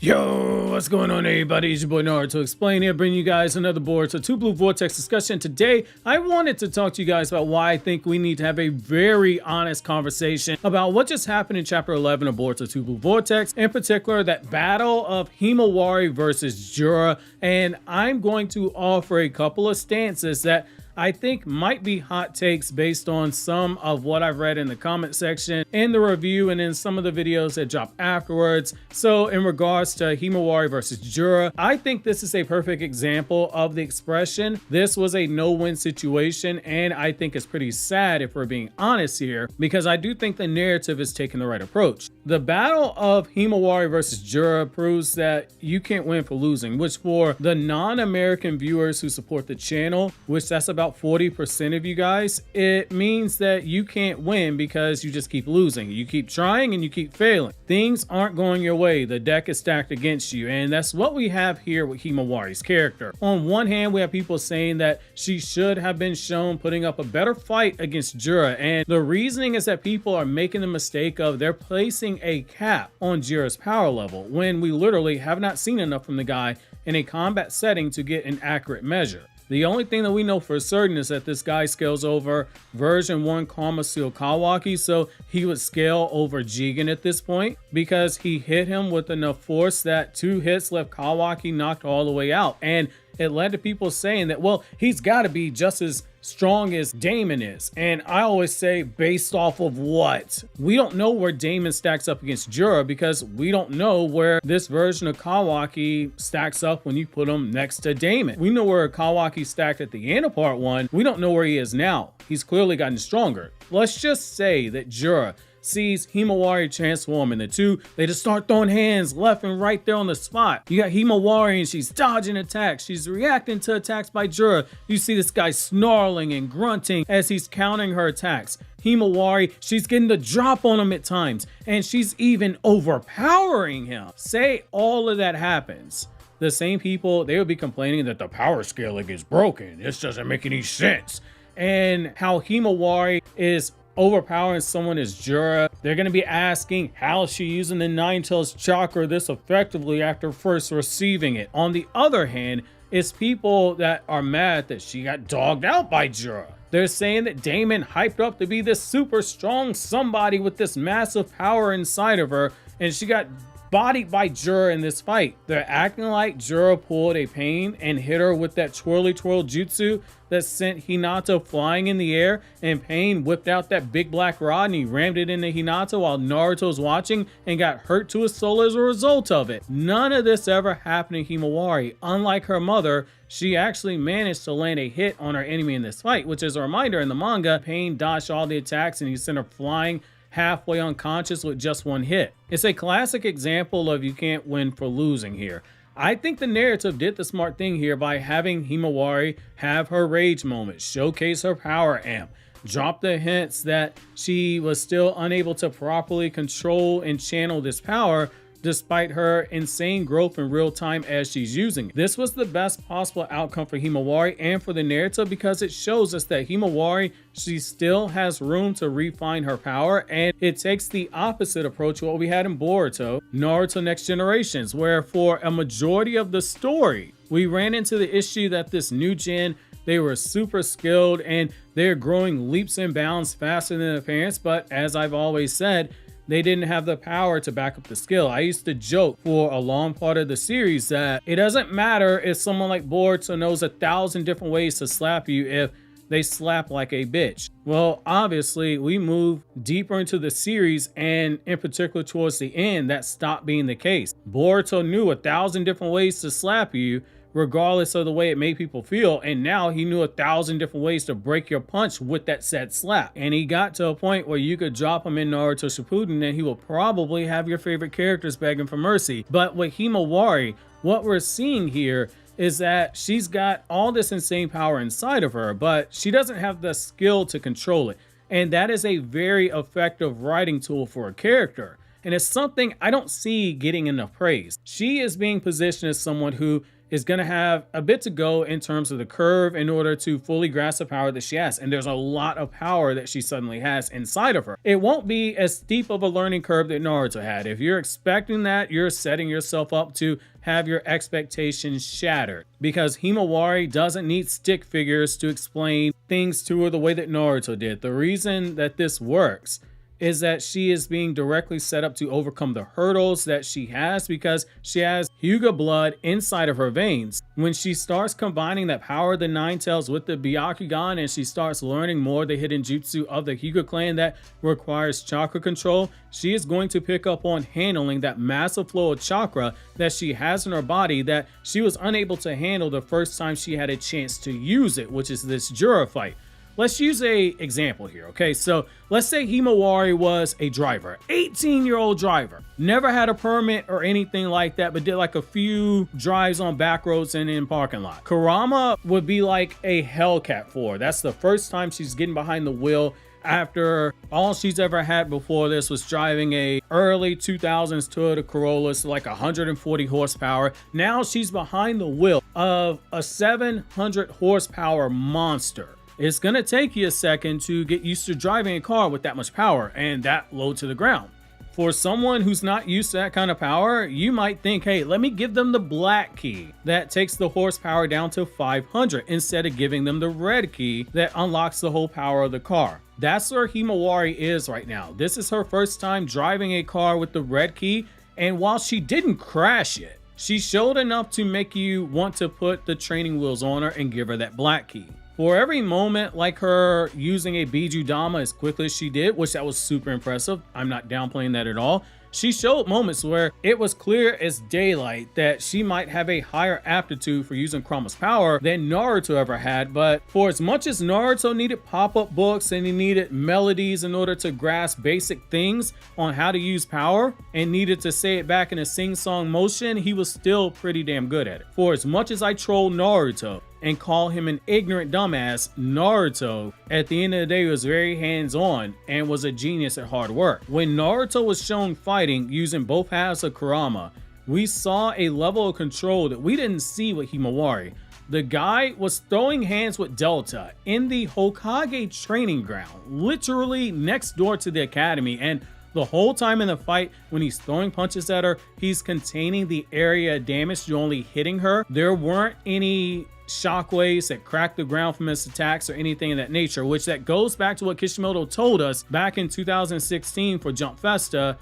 Yo, what's going on everybody? It's your boy Naruto Explained here, bringing you guys another Boruto 2 Blue Vortex discussion. Today, I wanted to talk to you guys about why I think we need to have a very honest conversation about what just happened in Chapter 11 of Boruto 2 Blue Vortex, in particular that battle of Himawari versus Jura, and I'm going to offer a couple of stances that I think might be hot takes based on some of what I've read in the comment section, in the review, and in some of the videos that drop afterwards. So in regards to Himawari versus Jura, I think this is a perfect example of the expression, this was a no-win situation, and I think it's pretty sad if we're being honest here, because I do think the narrative is taking the right approach. The battle of Himawari versus Jura proves that you can't win for losing, which for the non-American viewers who support the channel, which that's about 40% of you guys, it means that you can't win because you just keep losing. You keep trying and you keep failing. Things aren't going your way. The deck is stacked against you, and that's what we have here with Himawari's character. On one hand, we have people saying that she should have been shown putting up a better fight against Jura, and the reasoning is that people are making the mistake of they're placing a cap on Jura's power level when we literally have not seen enough from the guy in a combat setting to get an accurate measure. The only thing that we know for certain is that this guy scales over version 1 Karma Seal Kawaki, so he would scale over Jigen at this point because he hit him with enough force that 2 hits left Kawaki knocked all the way out. And it led to people saying that, well, he's got to be just as strong as Damon is. And I always say, based off of what? We don't know where Damon stacks up against Jura because we don't know where this version of Kawaki stacks up when you put him next to Damon. We know where Kawaki stacked at the end of part 1. We don't know where he is now. He's clearly gotten stronger. Let's just say that Jura sees Himawari transform, and the two, they just start throwing hands left and right there on the spot. You got Himawari and she's dodging attacks. She's reacting to attacks by Jura. You see this guy snarling and grunting as he's countering her attacks. Himawari, she's getting the drop on him at times, and she's even overpowering him. Say all of that happens. The same people, they would be complaining that the power scaling is broken. This doesn't make any sense. And how Himawari is overpowering someone as Jura, they're going to be asking how is she using the Nine-Tails Chakra this effectively after first receiving it. On the other hand, it's people that are mad that she got dogged out by Jura. They're saying that Damon hyped up to be this super strong somebody with this massive power inside of her, and she got bodied by Jura in this fight. They're acting like Jura pulled a Pain and hit her with that twirly twirl jutsu that sent Hinata flying in the air, and Pain whipped out that big black rod and he rammed it into Hinata while Naruto's watching and got hurt to his soul as a result of it. None of this ever happened to Himawari. Unlike her mother, she actually managed to land a hit on her enemy in this fight, which is a reminder in the manga, Pain dodged all the attacks and he sent her flying halfway unconscious with just 1 hit. It's a classic example of you can't win for losing here. I think the narrative did the smart thing here by having Himawari have her rage moment, showcase her power amp, drop the hints that she was still unable to properly control and channel this power despite her insane growth in real time as she's using it. This was the best possible outcome for Himawari and for the narrative because it shows us that Himawari, she still has room to refine her power, and it takes the opposite approach to what we had in Boruto, Naruto Next Generations, where for a majority of the story, we ran into the issue that this new gen, they were super skilled and they're growing leaps and bounds faster than their parents, but as I've always said, they didn't have the power to back up the skill. I used to joke for a long part of the series that it doesn't matter if someone like Boruto knows 1,000 different ways to slap you if they slap like a bitch. Well, obviously, we move deeper into the series, and in particular towards the end, that stopped being the case. Boruto knew 1,000 different ways to slap you, regardless of the way it made people feel, and now he knew 1,000 different ways to break your punch with that said slap. And he got to a point where you could drop him in Naruto Shippuden and he will probably have your favorite characters begging for mercy. But with Himawari, what we're seeing here is that she's got all this insane power inside of her, but she doesn't have the skill to control it. And that is a very effective writing tool for a character. and it's something I don't see getting enough praise. She is being positioned as someone who is going to have a bit to go in terms of the curve in order to fully grasp the power that she has. And there's a lot of power that she suddenly has inside of her. It won't be as steep of a learning curve that Naruto had. If you're expecting that, you're setting yourself up to have your expectations shattered, because Himawari doesn't need stick figures to explain things to her the way that Naruto did. The reason that this works is that she is being directly set up to overcome the hurdles that she has, because she has Hyuga blood inside of her veins. When she starts combining that power of the Nine Tails with the Byakugan, and she starts learning more the hidden jutsu of the Hyuga clan that requires chakra control, she is going to pick up on handling that massive flow of chakra that she has in her body that she was unable to handle the first time she had a chance to use it, which is this Jura fight. Let's use a example here, okay? So let's say Himawari was a driver, 18-year-old driver, never had a permit or anything like that, but did like a few drives on back roads and in parking lot. Kurama would be like a Hellcat for her. That's the first time she's getting behind the wheel after all she's ever had before this was driving a early 2000s Toyota Corolla, so like 140 horsepower. Now she's behind the wheel of a 700 horsepower monster. It's gonna take you a second to get used to driving a car with that much power and that low to the ground. For someone who's not used to that kind of power, you might think, hey, let me give them the black key that takes the horsepower down to 500 instead of giving them the red key that unlocks the whole power of the car. That's where Himawari is right now. This is her first time driving a car with the red key, and while she didn't crash it, she showed enough to make you want to put the training wheels on her and give her that black key. For every moment like her using a bijuu dama as quickly as she did, which that was super impressive, I'm not downplaying that at all, she showed moments where it was clear as daylight that she might have a higher aptitude for using Kurama's power than Naruto ever had. But for as much as Naruto needed pop-up books and he needed melodies in order to grasp basic things on how to use power and needed to say it back in a sing-song motion, he was still pretty damn good at it. For as much as I troll Naruto and call him an ignorant dumbass, Naruto, at the end of the day, was very hands-on and was a genius at hard work. When Naruto was shown fighting using both halves of Kurama, we saw a level of control that we didn't see with Himawari. The guy was throwing hands with Delta in the Hokage training ground, literally next door to the academy, and the whole time in the fight, when he's throwing punches at her, he's containing the area of damage to only hitting her. There weren't any shockwaves that cracked the ground from his attacks or anything of that nature, which that goes back to what Kishimoto told us back in 2016 for Jump Festa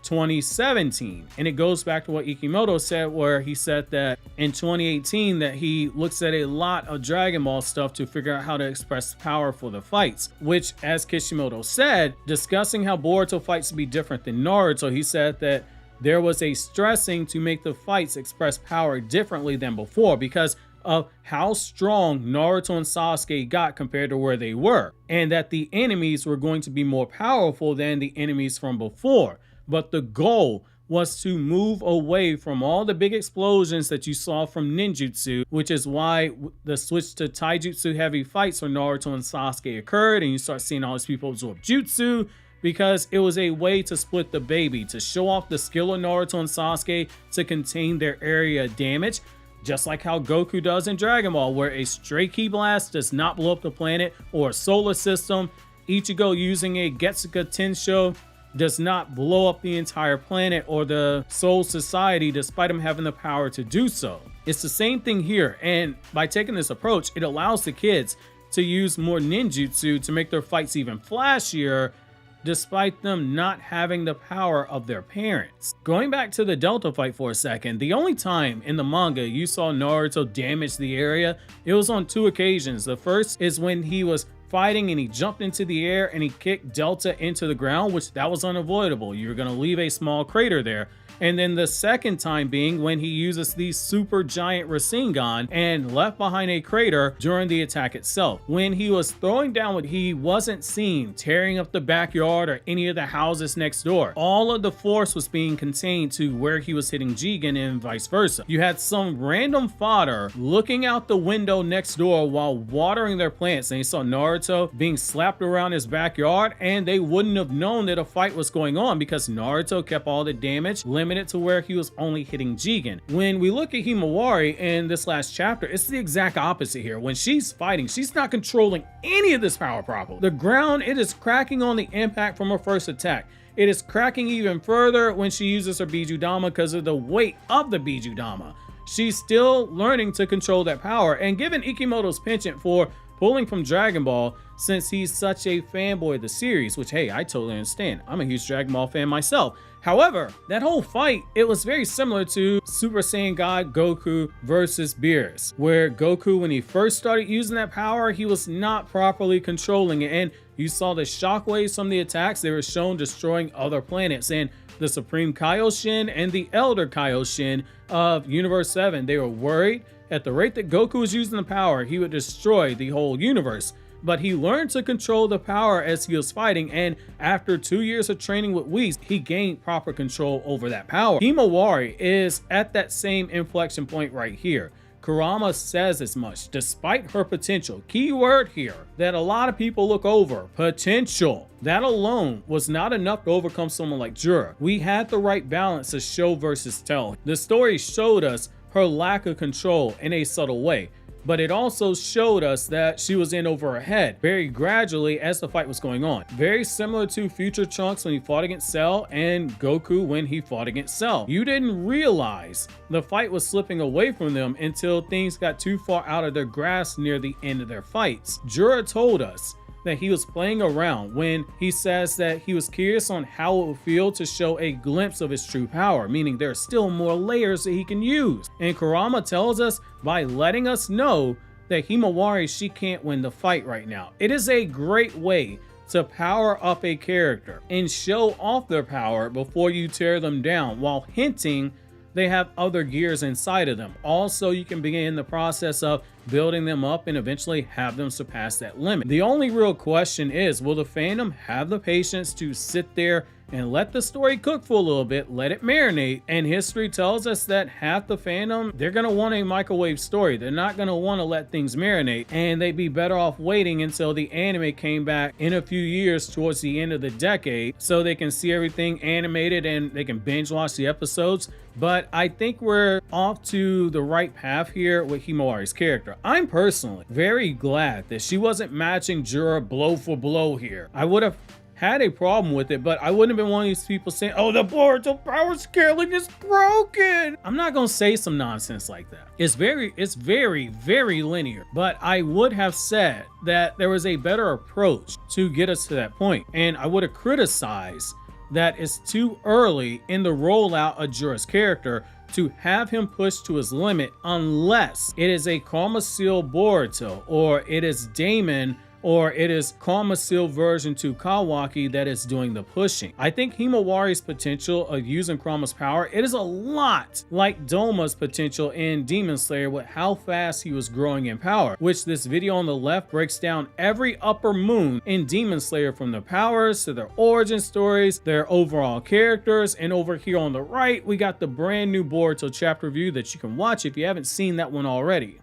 2017. And it goes back to what Ikimoto said, where he said that in 2018 that he looks at a lot of Dragon Ball stuff to figure out how to express power for the fights, which, as Kishimoto said, discussing how Boruto fights would be different than Naruto, he said that there was a stressing to make the fights express power differently than before because of how strong Naruto and Sasuke got compared to where they were, and that the enemies were going to be more powerful than the enemies from before. But the goal was to move away from all the big explosions that you saw from ninjutsu, which is why the switch to taijutsu heavy fights for Naruto and Sasuke occurred, and you start seeing all these people absorb jutsu, because it was a way to split the baby, to show off the skill of Naruto and Sasuke to contain their area of damage, just like how Goku does in Dragon Ball, where a stray ki blast does not blow up the planet or a solar system. Ichigo using a Getsuga Tensho does not blow up the entire planet or the Soul Society, despite him having the power to do so. It's the same thing here, and by taking this approach, it allows the kids to use more ninjutsu to make their fights even flashier, despite them not having the power of their parents. Going back to the Delta fight for a second, the only time in the manga you saw Naruto damage the area, it was on two occasions. The first is when he was fighting and he jumped into the air and he kicked Delta into the ground, which that was unavoidable. You were going to leave a small crater there. And then the second time being when he uses the super giant Rasengan and left behind a crater during the attack itself. When he was throwing down what he wasn't seen, tearing up the backyard or any of the houses next door. All of the force was being contained to where he was hitting Jigen and vice versa. You had some random fodder looking out the window next door while watering their plants, and he saw Naruto being slapped around his backyard, and they wouldn't have known that a fight was going on because Naruto kept all the damage limited to where he was only hitting Jigen. When we look at Himawari in this last chapter, it's the exact opposite here. When she's fighting, she's not controlling any of this power properly. The ground, it is cracking on the impact from her first attack. It is cracking even further when she uses her bijuu dama because of the weight of the bijuu dama. She's still learning to control that power, and given Ikimoto's penchant for pulling from Dragon Ball, since he's such a fanboy of the series, which hey, I totally understand. I'm a huge Dragon Ball fan myself. However, that whole fight, it was very similar to Super Saiyan God Goku versus Beerus, where Goku, when he first started using that power, he was not properly controlling it, and you saw the shockwaves from the attacks. They were shown destroying other planets, and the Supreme Kaioshin and the Elder Kaioshin of Universe 7, they were worried at the rate that Goku was using the power, he would destroy the whole universe. But he learned to control the power as he was fighting, and after 2 years of training with Whis, he gained proper control over that power. Himawari is at that same inflection point right here. Kurama says as much, despite her potential. Key word here that a lot of people look over, potential. That alone was not enough to overcome someone like Jura. We had the right balance of show versus tell. The story showed us her lack of control in a subtle way, but it also showed us that she was in over her head very gradually as the fight was going on. Very similar to Future Trunks when he fought against Cell and Goku when he fought against Cell. You didn't realize the fight was slipping away from them until things got too far out of their grasp near the end of their fights. Jura told us that he was playing around when he says that he was curious on how it would feel to show a glimpse of his true power, meaning there are still more layers that he can use. And Kurama tells us by letting us know that Himawari, she can't win the fight right now. It is a great way to power up a character and show off their power before you tear them down, while hinting they have other gears inside of them. Also, you can begin the process of building them up and eventually have them surpass that limit. The only real question is, will the fandom have the patience to sit there and let the story cook for a little bit, let it marinate? And history tells us that half the fandom, they're gonna want a microwave story. They're not gonna wanna let things marinate, and they'd be better off waiting until the anime came back in a few years towards the end of the decade so they can see everything animated and they can binge watch the episodes. But I think we're off to the right path here with Himawari's character. I'm personally very glad that she wasn't matching Jura blow for blow here. I would have had a problem with it, but I wouldn't have been one of these people saying, oh, the Boruto power scaling is broken. I'm not gonna say some nonsense like that. It's very linear, but I would have said that there was a better approach to get us to that point. And I would have criticized that it's too early in the rollout of Jura's character to have him push to his limit unless it is a Karma Seal Boruto, or it is Damon, or it is Karma Seal version 2 Kawaki that is doing the pushing. I think Himawari's potential of using Kurama's power, it is a lot like Doma's potential in Demon Slayer with how fast he was growing in power, which this video on the left breaks down every upper moon in Demon Slayer, from their powers to their origin stories, their overall characters. And over here on the right, we got the brand new Boruto chapter review that you can watch if you haven't seen that one already.